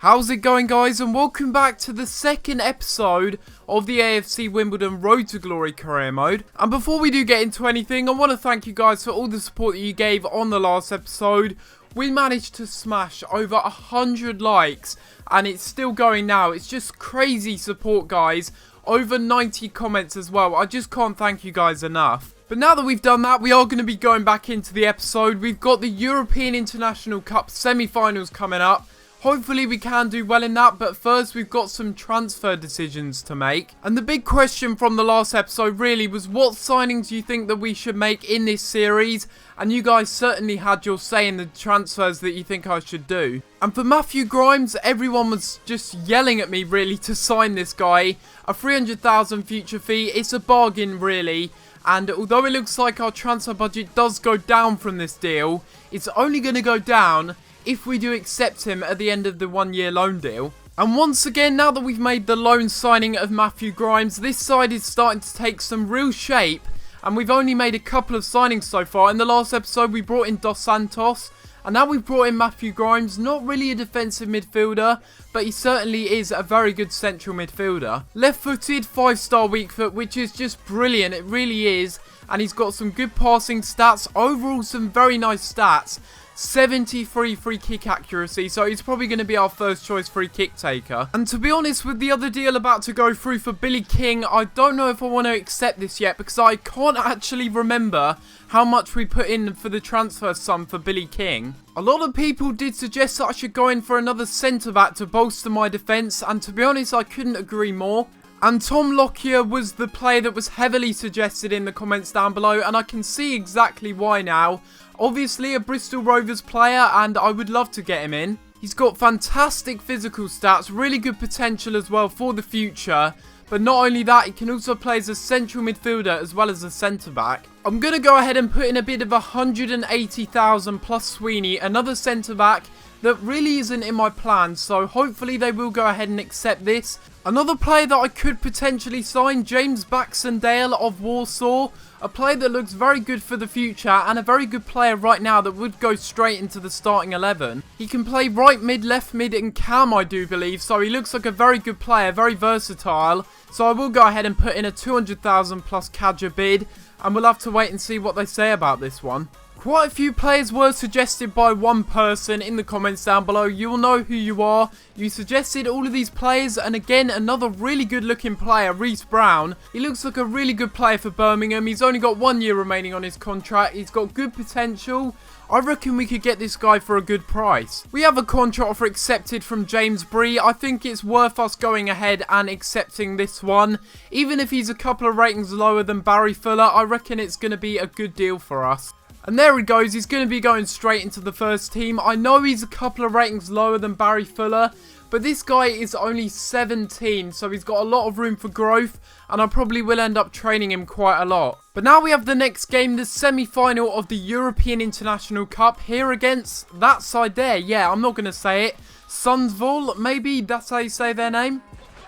How's it going, guys, and welcome back to the second episode of the AFC Wimbledon Road to Glory Career Mode. And before we do get into anything, I want to thank you guys for all the support that you gave on the last episode. We managed to smash over 100 likes, and it's still going now. It's just crazy support, guys. Over 90 comments as well. I just can't thank you guys enough. But now that we've done that, we are going to be going back into the episode. We've got the European International Cup semi-finals coming up. Hopefully we can do well in that, but first we've got some transfer decisions to make. And the big question from the last episode really was, what signings do you think that we should make in this series? And you guys certainly had your say in the transfers that you think I should do. And for Matthew Grimes, everyone was just yelling at me really to sign this guy. A 300,000 future fee, it's a bargain really. And although it looks like our transfer budget does go down from this deal, it's only going to go down if we do accept him at the end of the 1 year loan deal. And once again, now that we've made the loan signing of Matthew Grimes, this side is starting to take some real shape. And we've only made a couple of signings so far. In the last episode, we brought in Dos Santos. And now we've brought in Matthew Grimes. Not really a defensive midfielder, but he certainly is a very good central midfielder. Left-footed, 5-star weak foot, which is just brilliant. It really is. And he's got some good passing stats. Overall, some very nice stats. 73 free kick accuracy, so he's probably going to be our first choice free kick taker. And to be honest, with the other deal about to go through for Billy King, I don't know if I want to accept this yet, because I can't actually remember how much we put in for the transfer sum for Billy King. A lot of people did suggest that I should go in for another centre-back to bolster my defence, and to be honest, I couldn't agree more. And Tom Lockyer was the player that was heavily suggested in the comments down below, and I can see exactly why now. Obviously a Bristol Rovers player, and I would love to get him in. He's got fantastic physical stats, really good potential as well for the future. But not only that, he can also play as a central midfielder as well as a centre-back. I'm going to go ahead and put in a bid of 180,000 plus Sweeney, another centre-back that really isn't in my plans, so hopefully they will go ahead and accept this. Another player that I could potentially sign, James Baxendale of Warsaw. A player that looks very good for the future and a very good player right now that would go straight into the starting 11. He can play right mid, left mid and cam, I do believe, so he looks like a very good player, very versatile. So I will go ahead and put in a 200,000 plus Katdrop bid, and we'll have to wait and see what they say about this one. Quite a few players were suggested by one person in the comments down below. You will know who you are. You suggested all of these players, and again, another really good looking player, Reece Brown. He looks like a really good player for Birmingham. He's only got 1 year remaining on his contract. He's got good potential. I reckon we could get this guy for a good price. We have a contract offer accepted from James Bree. I think it's worth us going ahead and accepting this one. Even if he's a couple of ratings lower than Barry Fuller, I reckon it's going to be a good deal for us. And there he goes, he's going to be going straight into the first team. I know he's a couple of ratings lower than Barry Fuller, but this guy is only 17, so he's got a lot of room for growth, and I probably will end up training him quite a lot. But now we have the next game, the semi-final of the European International Cup, here against that side there. Yeah, I'm not going to say it. Sundsvall, maybe that's how you say their name.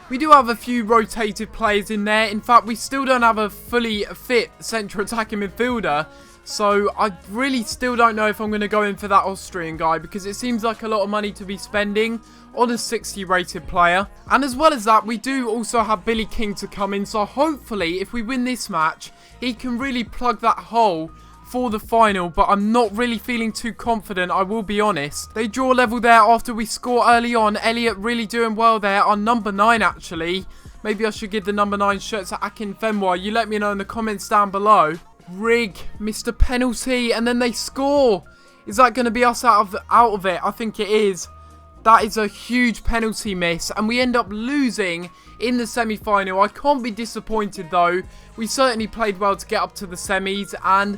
We do have a few rotated players in there. In fact, we still don't have a fully fit central attacking midfielder. So I really still don't know if I'm going to go in for that Austrian guy, because it seems like a lot of money to be spending on a 60 rated player. And as well as that, we do also have Billy King to come in. So hopefully if we win this match, he can really plug that hole for the final. But I'm not really feeling too confident, I will be honest. They draw level there after we score early on. Elliott really doing well there on number 9 actually. Maybe I should give the number 9 shirt to Akinfenwa. You let me know in the comments down below. Rig, Mr. Penalty, and then they score. Is that going to be us out of it? I think it is. That is a huge penalty miss, and we end up losing in the semi-final. I can't be disappointed though. We certainly played well to get up to the semis, and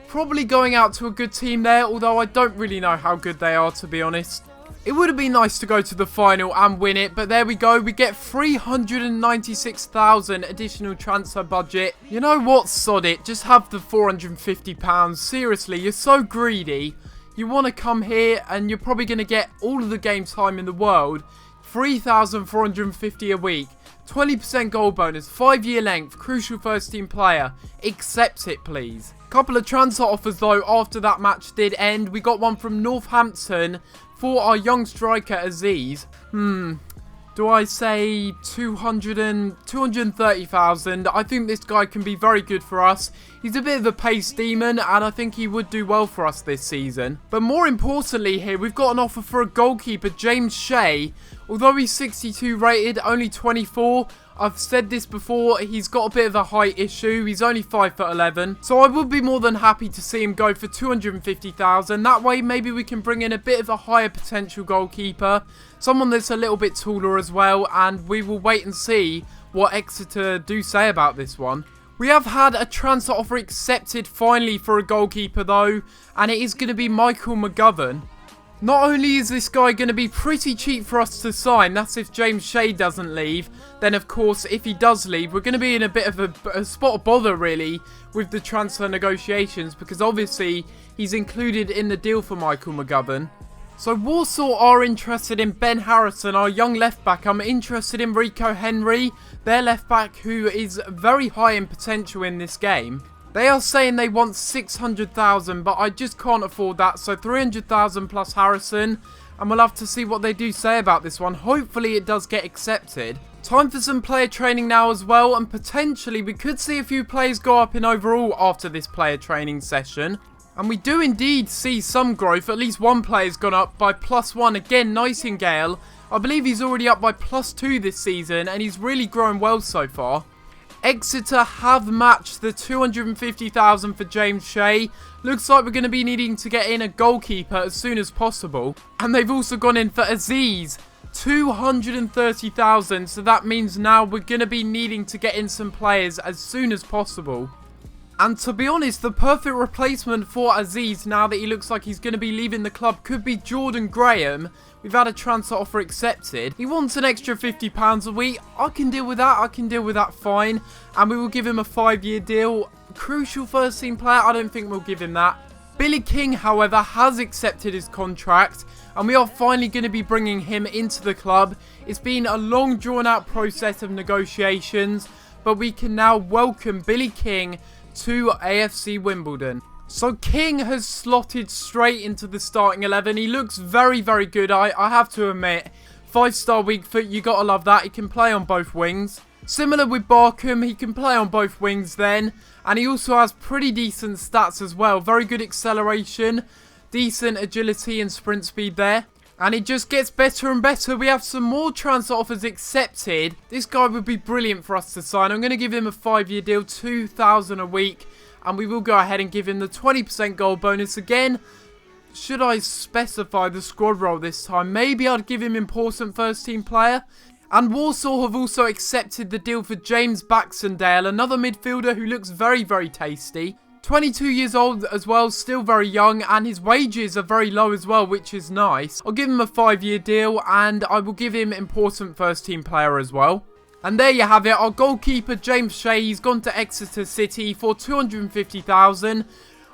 probably going out to a good team there, although I don't really know how good they are, to be honest. It would have been nice to go to the final and win it, but there we go. We get 396,000 additional transfer budget. You know what? Sod it. Just have the £450. Seriously, you're so greedy. You want to come here and you're probably going to get all of the game time in the world. 3,450 a week. 20% goal bonus. 5-year length. Crucial first team player. Accept it, please. Couple of transfer offers though after that match did end. We got one from Northampton for our young striker Aziz. Do I say 230,000? I think this guy can be very good for us. He's a bit of a pace demon, and I think he would do well for us this season. But more importantly here, we've got an offer for a goalkeeper, James Shea. Although he's 62 rated, only 24, I've said this before, he's got a bit of a height issue. He's only 5'11", so I would be more than happy to see him go for 250,000. That way, maybe we can bring in a bit of a higher potential goalkeeper, someone that's a little bit taller as well, and we will wait and see what Exeter do say about this one. We have had a transfer offer accepted finally for a goalkeeper though, and it is going to be Michael McGovern. Not only is this guy going to be pretty cheap for us to sign, that's if James Shea doesn't leave, then of course if he does leave, we're going to be in a bit of a spot of bother really with the transfer negotiations, because obviously he's included in the deal for Michael McGovern. So Warsaw are interested in Ben Harrison, our young left back. I'm interested in Rico Henry, their left back, who is very high in potential in this game. They are saying they want 600,000, but I just can't afford that. So 300,000 plus Harrison, and we'll have to see what they do say about this one. Hopefully it does get accepted. Time for some player training now as well, and potentially we could see a few players go up in overall after this player training session. And we do indeed see some growth. At least one player's gone up by +1. Again, Nightingale. I believe he's already up by +2 this season, and he's really grown well so far. Exeter have matched the 250,000 for James Shea. Looks like we're going to be needing to get in a goalkeeper as soon as possible. And they've also gone in for Aziz, 230,000. So that means now we're going to be needing to get in some players as soon as possible. And to be honest, the perfect replacement for Aziz, now that he looks like he's going to be leaving the club, could be Jordan Graham. We've had a transfer offer accepted. He wants an extra £50 a week. I can deal with that. I can deal with that fine. And we will give him a 5-year deal. Crucial first team player. I don't think we'll give him that. Billy King, however, has accepted his contract. And we are finally going to be bringing him into the club. It's been a long drawn out process of negotiations. But we can now welcome Billy King to AFC Wimbledon. So King has slotted straight into the starting 11. He looks very, very good, I have to admit. 5-star weak foot, you gotta love that. He can play on both wings. Similar with Barkham, he can play on both wings then. And he also has pretty decent stats as well. Very good acceleration, decent agility and sprint speed there. And it just gets better and better. We have some more transfer offers accepted. This guy would be brilliant for us to sign. I'm going to give him a 5-year deal, 2,000 a week. And we will go ahead and give him the 20% goal bonus again. Should I specify the squad role this time? Maybe I'd give him important first team player. And Warsaw have also accepted the deal for James Baxendale, another midfielder who looks very, very tasty. 22 years old as well, still very young, and his wages are very low as well, which is nice. I'll give him a 5-year deal, and I will give him important first team player as well. And there you have it, our goalkeeper James Shea, he's gone to Exeter City for 250,000.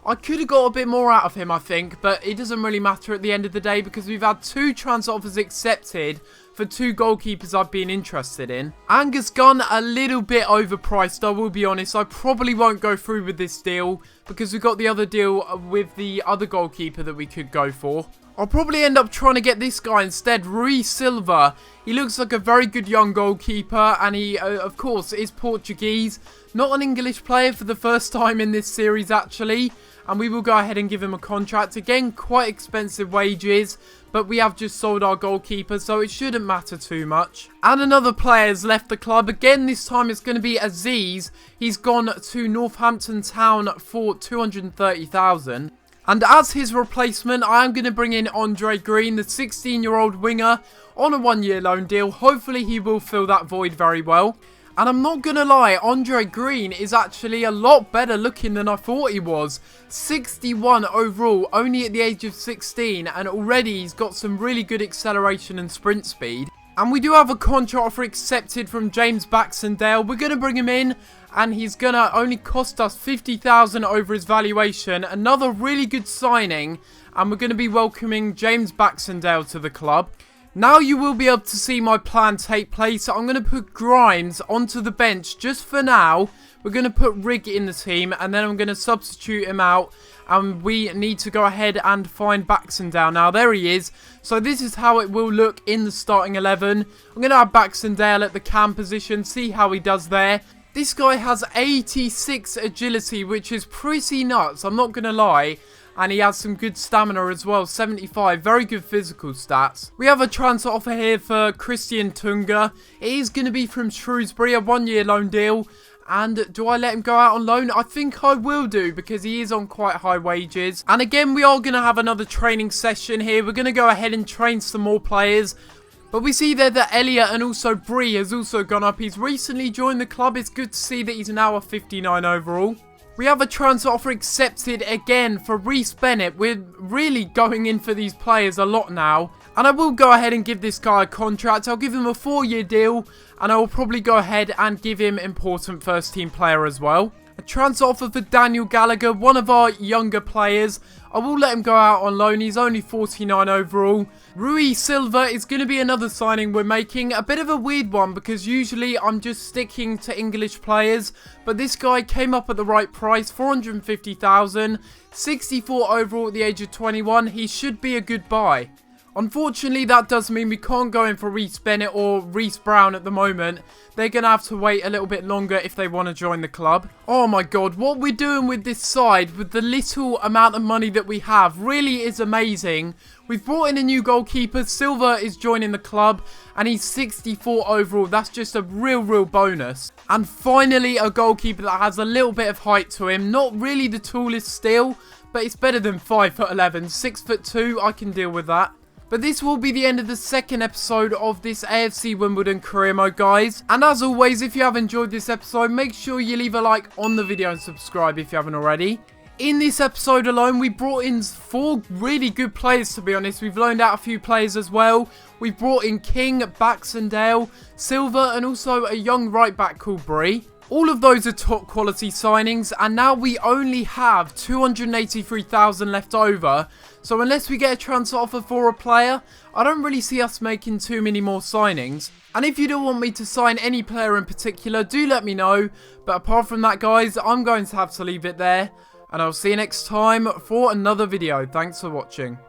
I could have got a bit more out of him, I think, but it doesn't really matter at the end of the day because we've had 2 transfer offers accepted for 2 goalkeepers I've been interested in. Angus Gunn, a little bit overpriced, I will be honest. I probably won't go through with this deal because we got the other deal with the other goalkeeper that we could go for. I'll probably end up trying to get this guy instead, Rui Silva. He looks like a very good young goalkeeper, and he, of course, is Portuguese. Not an English player for the first time in this series, actually. And we will go ahead and give him a contract. Again, quite expensive wages, but we have just sold our goalkeeper, so it shouldn't matter too much. And another player has left the club. Again, this time it's going to be Aziz. He's gone to Northampton Town for 230,000. And as his replacement, I am going to bring in Andre Green, the 16-year-old winger, on a 1-year loan deal. Hopefully he will fill that void very well. And I'm not going to lie, Andre Green is actually a lot better looking than I thought he was. 61 overall, only at the age of 16, and already he's got some really good acceleration and sprint speed. And we do have a contract offer accepted from James Baxendale. We're going to bring him in, and he's going to only cost us 50,000 over his valuation. Another really good signing, and we're going to be welcoming James Baxendale to the club. Now you will be able to see my plan take place. I'm going to put Grimes onto the bench just for now. We're going to put Rig in the team, and then I'm going to substitute him out. And we need to go ahead and find Baxendale. Now, there he is. So this is how it will look in the starting 11. I'm going to have Baxendale at the cam position, see how he does there. This guy has 86 agility, which is pretty nuts, I'm not going to lie. And he has some good stamina as well, 75, very good physical stats. We have a transfer offer here for Christian Tunga. It is going to be from Shrewsbury, a 1-year loan deal. And do I let him go out on loan? I think I will do, because he is on quite high wages. And again, we are going to have another training session here. We're going to go ahead and train some more players. But we see there that Elliot and also Bree has also gone up. He's recently joined the club. It's good to see that he's now a 59 overall. We have a transfer offer accepted again for Reece Bennett. We're really going in for these players a lot now. And I will go ahead and give this guy a contract. I'll give him a 4-year deal. And I will probably go ahead and give him important first team player as well. A transfer offer for Daniel Gallagher, one of our younger players. I will let him go out on loan. He's only 49 overall. Rui Silva is going to be another signing we're making. A bit of a weird one, because usually I'm just sticking to English players. But this guy came up at the right price, 450,000. 64 overall at the age of 21. He should be a good buy. Unfortunately, that does mean we can't go in for Reece Bennett or Reece Brown at the moment. They're going to have to wait a little bit longer if they want to join the club. Oh my god, what we're doing with this side, with the little amount of money that we have, really is amazing. We've brought in a new goalkeeper. Silva is joining the club, and he's 64 overall. That's just a real bonus. And finally, a goalkeeper that has a little bit of height to him. Not really the tallest still, but it's better than 5'11". 6'2", I can deal with that. But this will be the end of the second episode of this AFC Wimbledon Career Mode, guys. And as always, if you have enjoyed this episode, make sure you leave a like on the video and subscribe if you haven't already. In this episode alone, we brought in 4 really good players, to be honest. We've loaned out a few players as well. We've brought in King, Baxendale, Silva, and also a young right back called Bree. All of those are top quality signings, and now we only have 283,000 left over. So unless we get a transfer offer for a player, I don't really see us making too many more signings. And if you do want me to sign any player in particular, do let me know. But apart from that, guys, I'm going to have to leave it there. And I'll see you next time for another video. Thanks for watching.